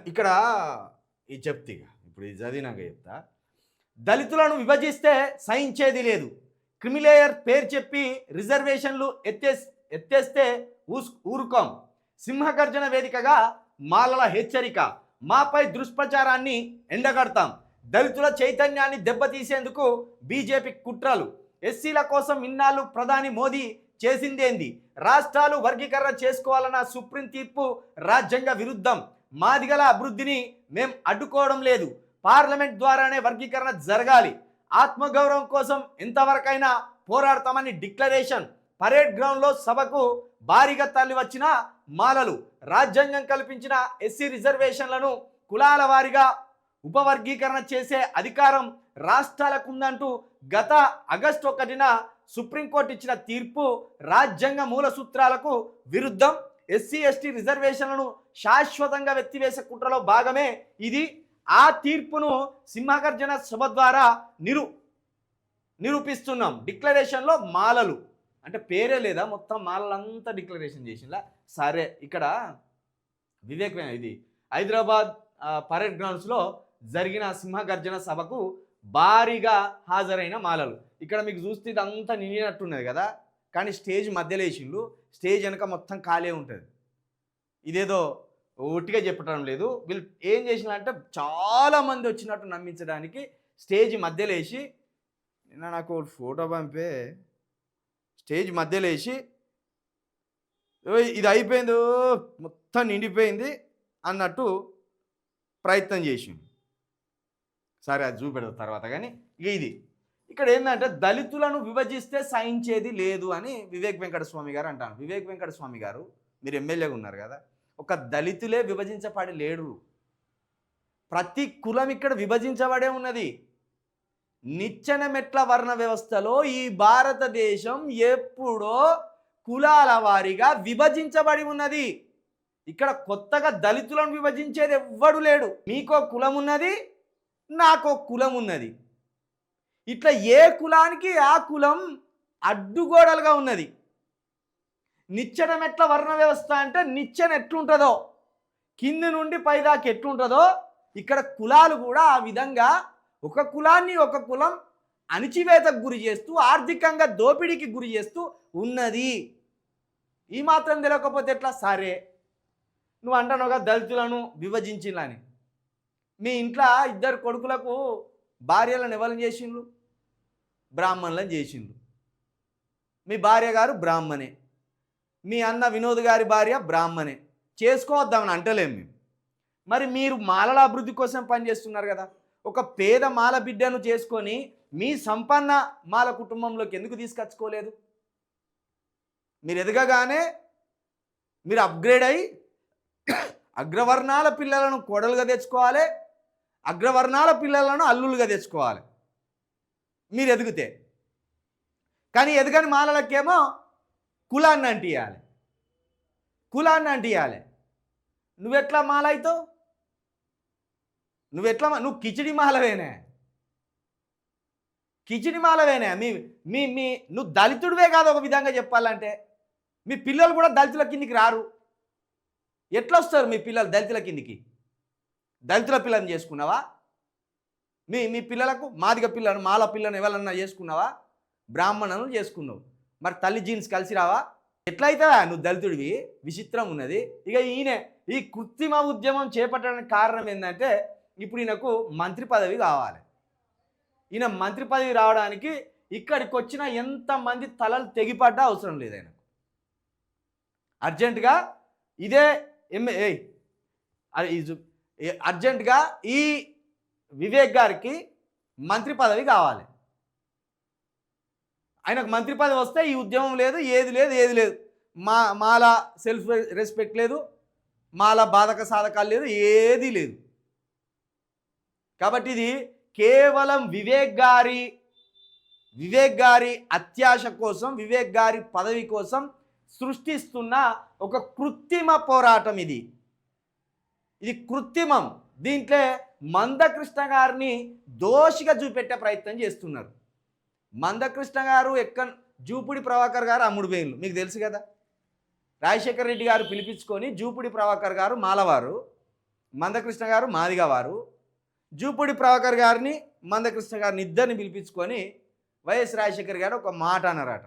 ఇక్కడ ఈ చెప్తిగా ఇప్పుడు ఇది చదివినాక చెప్తా. దళితులను విభజిస్తే సహించేది లేదు. క్రిమిలేయర్ పేరు చెప్పి రిజర్వేషన్లు ఎత్తేస్తే ఊరుకోం. సింహగర్జన వేదికగా మాలల హెచ్చరిక. మాపై దుష్ప్రచారాన్ని ఎండగడతాం. దళితుల చైతన్యాన్ని దెబ్బతీసేందుకు బీజేపీ కుట్రలు. ఎస్సీల కోసం ఇన్నాళ్ళు ప్రధాని మోదీ చేసిందేంది? రాష్ట్రాలు వర్గీకరణ చేసుకోవాలన్న సుప్రీం తీర్పు రాజ్యాంగ విరుద్ధం. మాదిగల అభివృద్ధిని మేం అడ్డుకోవడం లేదు. పార్లమెంట్ ద్వారానే వర్గీకరణ జరగాలి. ఆత్మగౌరవం కోసం ఎంతవరకైనా పోరాడతామని డిక్లరేషన్. పరేడ్ గ్రౌండ్లో సభకు భారీగా తరలి వచ్చిన మాలలు. రాజ్యాంగం కల్పించిన ఎస్సీ రిజర్వేషన్లను కులాల వారీగా ఉపవర్గీకరణ చేసే అధికారం రాష్ట్రాలకు ఉందంటూ గత ఆగస్టు 1న సుప్రీంకోర్టు ఇచ్చిన తీర్పు రాజ్యాంగ మూల సూత్రాలకు విరుద్ధం. ఎస్సీ ఎస్టీ రిజర్వేషన్లను శాశ్వతంగా వెత్తివేసే కుట్రలో భాగమే ఇది. ఆ తీర్పును సింహగర్జన సభ ద్వారా నిరూపిస్తున్నాం. డిక్లరేషన్లో మాలలు అంటే పేరే లేదా, మొత్తం మాలలంతా డిక్లరేషన్ చేసిందా? సరే, ఇక్కడ వివేకమైన ఇది హైదరాబాద్ పరేడ్ గ్రౌండ్స్లో జరిగిన సింహగర్జన సభకు భారీగా హాజరైన మాలలు. ఇక్కడ మీకు చూస్తే ఇదంతా నిండినట్టున్నది కదా, కానీ స్టేజ్ మధ్యలో వేసిండు. స్టేజ్ వెనక మొత్తం ఖాళీ ఉంటుంది. ఇదేదో ఒట్టిగా చెప్పడం లేదు. వీళ్ళు ఏం చేసినారంటే చాలామంది వచ్చినట్టు నమ్మించడానికి స్టేజ్ మధ్యలో వేసి, నిన్న నాకు ఫోటో పంపే, స్టేజ్ మధ్యలో వేసి ఇది అయిపోయింది మొత్తం నిండిపోయింది అన్నట్టు ప్రయత్నం చేసిండు. సరే, అది చూపెడతారు తర్వాత. కానీ ఇది ఇక్కడ ఏంటంటే దళితులను విభజిస్తే సహించేది లేదు అని వివేక్ వెంకటస్వామి గారు అంటారు. వివేక్ వెంకటస్వామి గారు, మీరు ఎమ్మెల్యేగా ఉన్నారు కదా, ఒక దళితులే విభజించబడి లేడు. ప్రతి కులం ఇక్కడ విభజించబడే ఉన్నది. నిచ్చెన మెట్ల వర్ణ వ్యవస్థలో ఈ భారతదేశం ఎప్పుడో కులాల వారీగా విభజించబడి ఉన్నది. ఇక్కడ కొత్తగా దళితులను విభజించేది ఎవ్వడు లేడు. మీకో కులం ఉన్నది, నాకో కులం ఉన్నది. ఇట్లా ఏ కులానికి ఆ కులం అడ్డుగోడలుగా ఉన్నది. నిచ్చెన మెట్ల వర్ణ వ్యవస్థ అంటే నిచ్చెన ఎట్లుంటుందో, కింది నుండి పైదాకా ఎట్లుంటుందో, ఇక్కడ కులాలు కూడా ఆ విధంగా ఒక కులాన్ని ఒక కులం అణిచివేతకు గురి చేస్తూ, ఆర్థికంగా దోపిడీకి గురి చేస్తూ ఉన్నది. ఈ మాత్రం తెలియకపోతే ఎట్లా? సరే, నువ్వు అంటానుగా దళితులను విభజించాలని. మీ ఇంట్లో 2 కొడుకులకు భార్యలను ఎవరిని చేసిండ్రు? బ్రాహ్మణులను చేసిండ్రు. మీ భార్య గారు బ్రాహ్మణే, మీ అన్న వినోద్ గారి భార్య బ్రాహ్మణే. చేసుకోవద్దామని అంటలేము మేము. మరి మీరు మాలల అభివృద్ధి కోసం పనిచేస్తున్నారు కదా. ఒక పేద మాల బిడ్డను చేసుకొని మీ సంపన్న మాల కుటుంబంలోకి ఎందుకు తీసుకొచ్చుకోలేదు? మీరు ఎదగగానే మీరు అప్గ్రేడ్ అయ్యి అగ్రవర్ణాల పిల్లలను కోడలుగా తెచ్చుకోవాలి, అగ్రవర్ణాల పిల్లలను అల్లులుగా తెచ్చుకోవాలి మీరు ఎదిగితే. కానీ ఎదగని మాలలకేమో కులాన్ని అంటియాలి, కులాన్ని అంటియాలి. నువ్వెట్లా మాల అవుతావు? నువ్వు కిచిడి మాలవేనే, కిచిడి మాలవేనే. నువ్వు దళితుడివే కాదు. ఒక విధంగా చెప్పాలంటే మీ పిల్లలు కూడా దళితుల కిందికి రారు. ఎట్లా వస్తారు మీ పిల్లలు దళితుల కిందికి? దళితుల పిల్లని చేసుకున్నావా? మీ పిల్లలకు మాదిగ పిల్లను, మాల పిల్లను ఎవరన్నా చేసుకున్నావా? బ్రాహ్మణులను చేసుకున్నావు. మరి తల్లి జీన్స్ కలిసి రావా? ఎట్లయితే నువ్వు దళితుడివి? విచిత్రం ఉన్నది. ఇక ఈ కృత్రిమ ఉద్యమం చేపట్టడానికి కారణం ఏంటంటే, ఇప్పుడు ఈయనకు మంత్రి పదవి కావాలి. ఈయన మంత్రి పదవి రావడానికి ఇక్కడికి వచ్చిన ఎంతమంది తలలు తెగిపడ్డా అవసరం లేదు. ఆయనకు అర్జెంటుగా ఇదే అర్జెంటుగా ఈ వివేక్ గారికి మంత్రి పదవి కావాలి. ఆయనకు మంత్రి పదవి వస్తే ఈ ఉద్యమం లేదు, ఏది లేదు. మాల సెల్ఫ్ రెస్పెక్ట్ లేదు, మాల బాధక సాధకాలు లేదు, ఏది లేదు. కాబట్టి ఇది కేవలం వివేక్ గారి అత్యాశ కోసం, వివేక్ గారి పదవి కోసం సృష్టిస్తున్న ఒక కృత్రిమ పోరాటం. ఇది కృత్రిమం. దీంట్లో మందకృష్ణ గారిని దోషిగా చూపెట్టే ప్రయత్నం చేస్తున్నారు. మందకృష్ణ గారు జూపుడి ప్రభాకర్ గారు అమ్ముడు వేలు మీకు తెలుసు కదా. రాజశేఖర రెడ్డి గారు పిలిపించుకొని జూపుడి ప్రభాకర్ గారు మాలవారు మందకృష్ణ గారు మాదిగ వారు, జూపూడి ప్రభాకర్ గారిని మందకృష్ణ గారిని ఇద్దరిని పిలిపించుకొని వైఎస్ రాజశేఖర్ గారు ఒక మాట అన్నారట.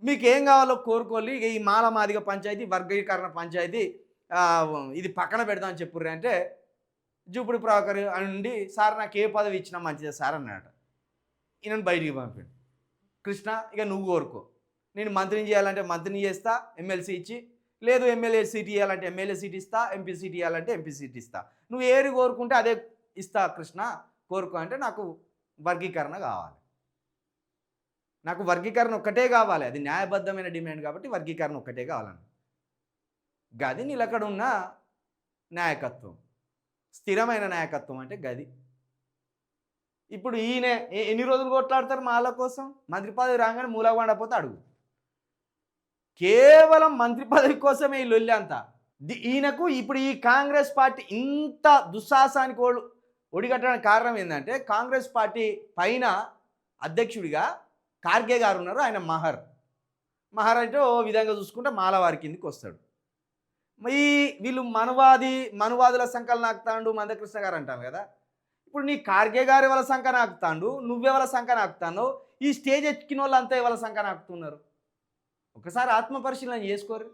మీకు ఏం కావాలో కోరుకోవాలి, ఇక ఈ మాల మాదిగ పంచాయతీ వర్గీకరణ పంచాయతీ ఇది పక్కన పెడదామని చెప్పుర్రు అంటే జూపూడి ప్రభాకర్ నుండి సార్ నాకు ఏ పదవి ఇచ్చినా మంచిదే సార్ అన్నాడట. ఈయనను బయటికి పంపాడు. కృష్ణ ఇక నువ్వు కోరుకో, నేను మంత్రిని చేయాలంటే మంత్రిని చేస్తా ఎమ్మెల్సీ ఇచ్చి, లేదు ఎమ్మెల్యే సీట్ ఇవ్వాలంటే ఎమ్మెల్యే సీట్ ఇస్తా, ఎంపీ సీట్ ఇవ్వాలంటే ఎంపీ సీట్ ఇస్తా, నువ్వు ఏది కోరుకుంటే అదే ఇస్తా కృష్ణ, కోరుకో అంటే నాకు వర్గీకరణ కావాలి, నాకు వర్గీకరణ ఒక్కటే కావాలి, అది న్యాయబద్ధమైన డిమాండ్ కాబట్టి వర్గీకరణ ఒక్కటే కావాలని. గది నిలకడ ఉన్న నాయకత్వం, స్థిరమైన నాయకత్వం అంటే గది. ఇప్పుడు ఈయన ఎన్ని రోజులు కొట్లాడతారు మాల కోసం? మంత్రి పదవి రాగానే మూలగొండపోతే అడుగు. కేవలం మంత్రి పదవి కోసమే ఈ లొల్లి అంతా. ఈయనకు ఇప్పుడు ఈ కాంగ్రెస్ పార్టీ ఇంత దుస్సాహసానికి ఒడిగట్టడానికి కారణం ఏంటంటే, కాంగ్రెస్ పార్టీ పైన అధ్యక్షుడిగా ఖార్గే గారు ఉన్నారు. ఆయన మహర్ అంటే ఓ విధంగా చూసుకుంటే మాలవారి కిందికి వస్తాడు. వీళ్ళు మనువాదుల సంకలన నాకుతాండు మందకృష్ణ గారు అంటాను కదా. ఇప్పుడు నీ ఖార్గే గారు ఎవరి సంఖ నాకుతాండు, నువ్వెవరి సంఖ నాకుతాను, ఈ స్టేజ్ ఎక్కిన వాళ్ళు అంతా ఎవరి సంఖ నాకుతున్నారు? ఒకసారి ఆత్మపరిశీలన చేసుకోరు.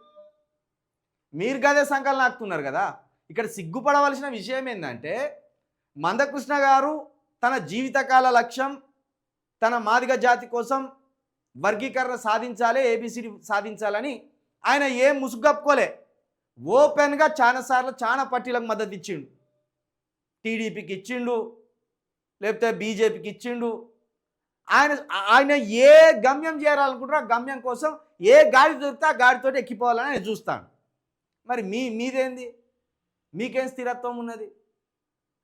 మీరు గదే సంకలనం నాకుతున్నారు కదా. ఇక్కడ సిగ్గుపడవలసిన విషయం ఏంటంటే, మందకృష్ణ గారు తన జీవితకాల లక్ష్యం తన మాదిగ జాతి కోసం వర్గీకరణ సాధించాలి, ఏబిసిడి సాధించాలని ఆయన ఏం ముసుగప్పుకోలే. ఓపెన్గా చాలాసార్లు చాలా పార్టీలకు మద్దతు ఇచ్చిండు. టీడీపీకి ఇచ్చిండు, లేకపోతే బీజేపీకి ఇచ్చిండు. ఆయన ఏ గమ్యం చేయాలనుకుంటారో ఆ గమ్యం కోసం ఏ గాడి దొరికితే ఆ గాడితో ఎక్కిపోవాలని ఆయన చూస్తాను. మరి మీదేంది? మీకేం స్థిరత్వం ఉన్నది?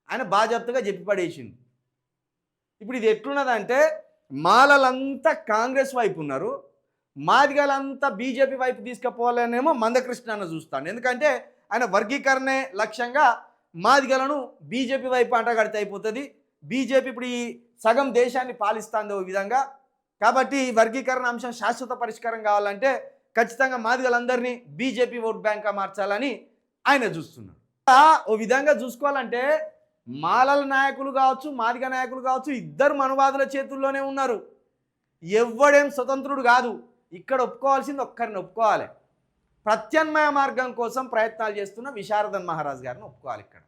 ఆయన బాజాప్తగా చెప్పి పడేసిండు. ఇప్పుడు ఇది ఎట్లున్నదంటే, మాలలంతా కాంగ్రెస్ వైపు ఉన్నారు, మాదిగలంతా బీజేపీ వైపు తీసుకుపోవాలనేమో మందకృష్ణ అన్న చూస్తాను. ఎందుకంటే ఆయన వర్గీకరణే లక్ష్యంగా మాదిగలను బీజేపీ వైపు అంటగడితే అయిపోతుంది. బీజేపీ ఇప్పుడు ఈ సగం దేశాన్ని పాలిస్తుంది ఓ విధంగా. కాబట్టి వర్గీకరణ అంశం శాశ్వత పరిష్కారం కావాలంటే ఖచ్చితంగా మాదిగలందరినీ బీజేపీ ఓట్ బ్యాంక్గా మార్చాలని ఆయన చూస్తున్నారు. ఓ విధంగా చూసుకోవాలంటే మాలల నాయకులు కావచ్చు, మాదిగ నాయకులు కావచ్చు, ఇద్దరు మనువాదుల చేతుల్లోనే ఉన్నారు. ఎవ్వడేం స్వతంత్రుడు కాదు. ఇక్కడ ఒప్పుకోవాల్సింది ఒక్కరిని ఒప్పుకోవాలి. ప్రత్యామ్నాయ మార్గం కోసం ప్రయత్నాలు చేస్తున్న విశారదన్ మహారాజ్ గారిని ఒప్పుకోవాలి. ఇక్కడ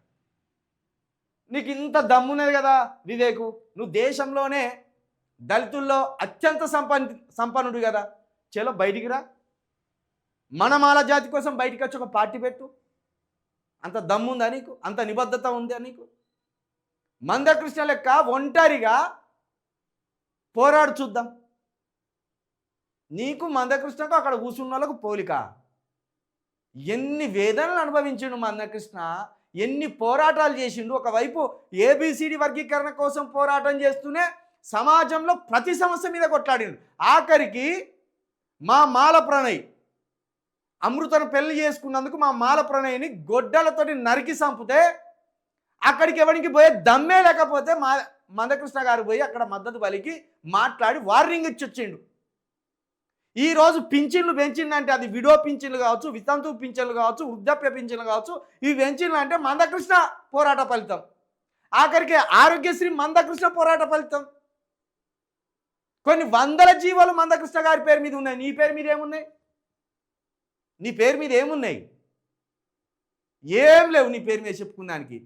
నీకు ఇంత దమ్మున్నది కదా వివేకు, నువ్వు దేశంలోనే దళితుల్లో అత్యంత సంపన్నుడు కదా, చలో బయటికి రా, మన మాల జాతి కోసం బయటికి వచ్చి ఒక పార్టీ పెట్టు. అంత దమ్ముందా నీకు? అంత నిబద్ధత ఉందా నీకు? మందకృష్ణ లెక్క ఒంటరిగా పోరాడు చూద్దాం. నీకు మందకృష్ణకు అక్కడ కూర్చున్న వాళ్ళకు పోలిక. ఎన్ని వేదనలు అనుభవించిండు మందకృష్ణ, ఎన్ని పోరాటాలు చేసిండు. ఒకవైపు ఏబిసిడి వర్గీకరణ కోసం పోరాటం చేస్తూనే సమాజంలో ప్రతి సమస్య మీద కొట్లాడిండు. ఆఖరికి మా మాల ప్రణయ్ అమృతను పెళ్లి చేసుకున్నందుకు మా మాల ప్రణయ్ని గొడ్డలతోటి నరికి చంపితే అక్కడికి ఎవరికి పోయే దమ్మే లేకపోతే మందకృష్ణ గారు పోయి అక్కడ మద్దతు పలికి మాట్లాడి వార్నింగ్ ఇచ్చి వచ్చిండు. ఈరోజు పింఛన్లు పెంచిందంటే అది విడో పింఛన్లు కావచ్చు, వితంతు పింఛన్లు కావచ్చు, వృద్ధాప్య పింఛన్లు కావచ్చు, ఇవి పెంచిండ్లు అంటే మందకృష్ణ పోరాట ఫలితం. ఆఖరికి ఆరోగ్యశ్రీ మందకృష్ణ పోరాట ఫలితం. కొన్ని వందల జీవాలు మందకృష్ణ గారి పేరు మీద ఉన్నాయి. నీ పేరు మీద ఏమున్నాయి? నీ పేరు మీద ఏమున్నాయి? ఏం లేవు నీ పేరు మీద చెప్పుకున్నానికి.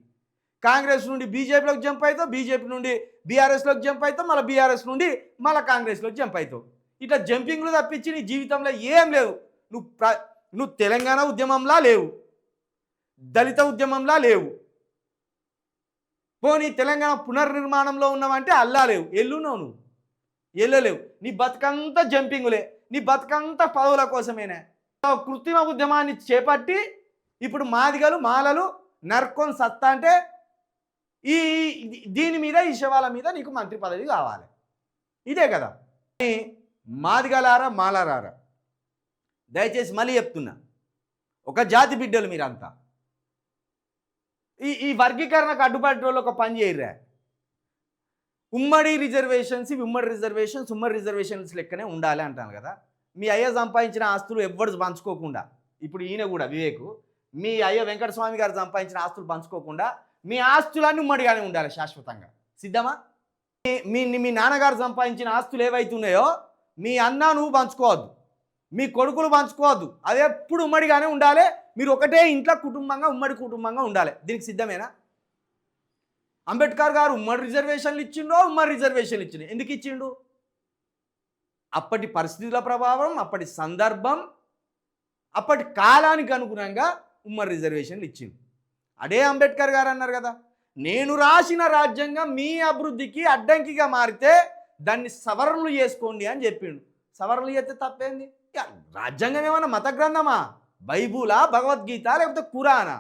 కాంగ్రెస్ నుండి బీజేపీలోకి జంప్ అవుతావు, బీజేపీ నుండి బీఆర్ఎస్లోకి జంప్ అవుతావు, మళ్ళీ బీఆర్ఎస్ నుండి మళ్ళీ కాంగ్రెస్లోకి జంప్ అవుతావు. ఇట్లా జంపింగ్లు తప్పించి నీ జీవితంలో ఏం లేవు. నువ్వు తెలంగాణ ఉద్యమంలా లేవు, దళిత ఉద్యమంలా లేవు, పోనీ తెలంగాణ పునర్నిర్మాణంలో ఉన్నావంటే అల్లా లేవు, ఎల్లున్నావు నువ్వు, ఎల్లలేవు. నీ బతుకంతా జంపింగులే, నీ బతుకంతా పదవుల కోసమేనే. కృత్రిమ ఉద్యమాన్ని చేపట్టి ఇప్పుడు మాదిగలు మాలలు నరుకొని సత్తా అంటే దీని మీద ఈ శవాల మీద నీకు మంత్రి పదవి కావాలి. ఇదే కదా. మాదిగలారా మాలరారా, దయచేసి మళ్ళీ చెప్తున్నా, ఒక జాతి బిడ్డలు మీరంతా. ఈ వర్గీకరణకు అడ్డుపడే వాళ్ళు ఒక పని చేయరా, ఉమ్మడి రిజర్వేషన్స్ లెక్కనే ఉండాలి అంటాను కదా. మీ అయ్య సంపాదించిన ఆస్తులు ఎవ్వరు పంచుకోకుండా, ఇప్పుడు ఈయన కూడా వివేకు మీ అయ్య వెంకటస్వామి గారు సంపాదించిన ఆస్తులు పంచుకోకుండా మీ ఆస్తులన్నీ ఉమ్మడిగానే ఉండాలి శాశ్వతంగా. సిద్ధమా? మీ నాన్నగారు సంపాదించిన ఆస్తులు ఏవైతే ఉన్నాయో మీ అన్న నువ్వు పంచుకోవద్దు, మీ కొడుకులు పంచుకోవద్దు, అది ఎప్పుడు ఉమ్మడిగానే ఉండాలి. మీరు ఒకటే ఇంట్లో కుటుంబంగా ఉమ్మడి కుటుంబంగా ఉండాలి. దీనికి సిద్ధమేనా? అంబేద్కర్ గారు ఉమ్మడి రిజర్వేషన్లు ఇచ్చిండో ఉమ్మడి రిజర్వేషన్లు ఇచ్చిండు. ఎందుకు ఇచ్చిండు? అప్పటి పరిస్థితుల ప్రభావం, అప్పటి సందర్భం, అప్పటి కాలానికి అనుగుణంగా ఉమ్మడి రిజర్వేషన్లు ఇచ్చిండు. అదే అంబేద్కర్ గారు అన్నారు కదా, నేను రాసిన రాజ్యాంగం మీ అభివృద్ధికి అడ్డంకిగా మారితే దాన్ని సవరణలు చేసుకోండి అని చెప్పిండు. సవరణలు చేస్తే తప్పేంది? రాజ్యాంగం ఏమన్నా మత గ్రంథమా? బైబులా, భగవద్గీత, లేకపోతే ఖురానా,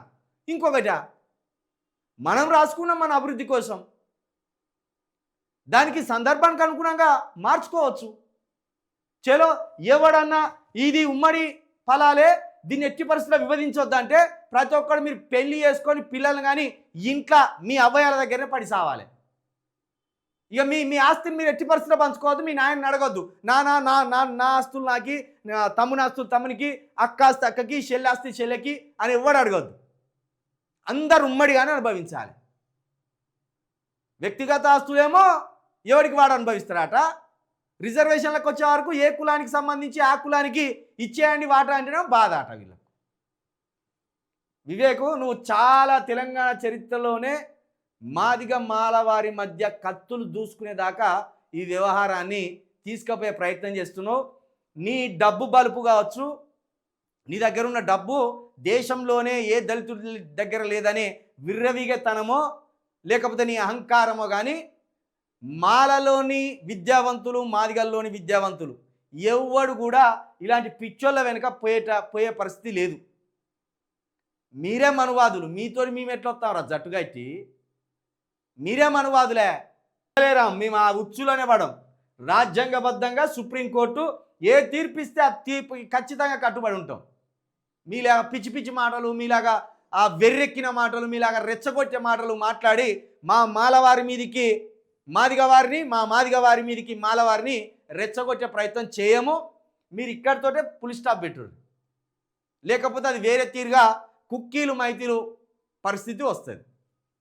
ఇంకొకటా? మనం రాసుకున్నాం మన అభివృద్ధి కోసం, దానికి సందర్భానికి అనుగుణంగా మార్చుకోవచ్చు. చలో ఎవడన్నా ఇది ఉమ్మడి ఫలాలే, దీన్ని ఎట్టి పరిస్థితుల్లో విభజించొద్దంటే ప్రతి ఒక్కరు మీరు పెళ్లి చేసుకొని పిల్లలు కానీ ఇంట్లో మీ అవ్వయాల దగ్గరనే పడి సావాలి. ఇక మీ ఆస్తిని మీరు ఎట్టి పరిస్థితుల్లో పంచుకోవద్దు, మీ నాయనని అడగొద్దు. నా ఆస్తులు నాకి, తమ్ముని ఆస్తులు తమ్మునికి, అక్క ఆస్తి అక్కకి, చెల్లి ఆస్తి చెల్లెకి అని ఎవడు అడగొద్దు. అందరు ఉమ్మడిగానే అనుభవించాలి. వ్యక్తిగత ఆస్తులేమో ఎవరికి వాడు అనుభవిస్తారట. రిజర్వేషన్లకు వచ్చే వరకు ఏ కులానికి సంబంధించి ఆ కులానికి ఇచ్చేయండి వాటా అంటేనే బాధ అట వీళ్ళకు. వివేకు, నువ్వు చాలా తెలంగాణ చరిత్రలోనే మాదిగ మాలవారి మధ్య కత్తులు దూసుకునేదాకా ఈ వ్యవహారాన్ని తీసుకుపోయే ప్రయత్నం చేస్తున్నావు. నీ డబ్బు బలుపు కావచ్చు, నీ దగ్గర ఉన్న డబ్బు దేశంలోనే ఏ దళితుడి దగ్గర లేదనే విర్రవీగతనమో లేకపోతే నీ అహంకారమో కానీ మాలలోని విద్యావంతులు, మాదిగల్లోని విద్యావంతులు ఎవ్వడు కూడా ఇలాంటి పిచ్చోళ్ళ వెనుక పోయే పరిస్థితి లేదు. మీరే మనువాదులు, మీతో మేము ఎట్లా వస్తాం రా జట్టుగా ఇచ్చి? మీరే మనువాదులే. మేము ఆ ఉచ్చులోనే పడం. రాజ్యాంగబద్ధంగా సుప్రీంకోర్టు ఏ తీర్పిస్తే ఆ తీర్పు ఖచ్చితంగా కట్టుబడి ఉంటాం. మీలాగా పిచ్చి పిచ్చి మాటలు, మీలాగా ఆ వెర్రెక్కిన మాటలు, మీలాగా రెచ్చగొట్టే మాటలు మాట్లాడి మా మాలవారి మీదికి మాదిగ వారిని, మా మాదిగ వారి మీదికి మాలవారిని రెచ్చగొట్టే ప్రయత్నం చేయము. మీరు ఇక్కడితోటే ఫుల్ స్టాప్ పెట్టుడు, లేకపోతే అది వేరే తీరుగా కుక్కీలు మైతీలు పరిస్థితి వస్తుంది.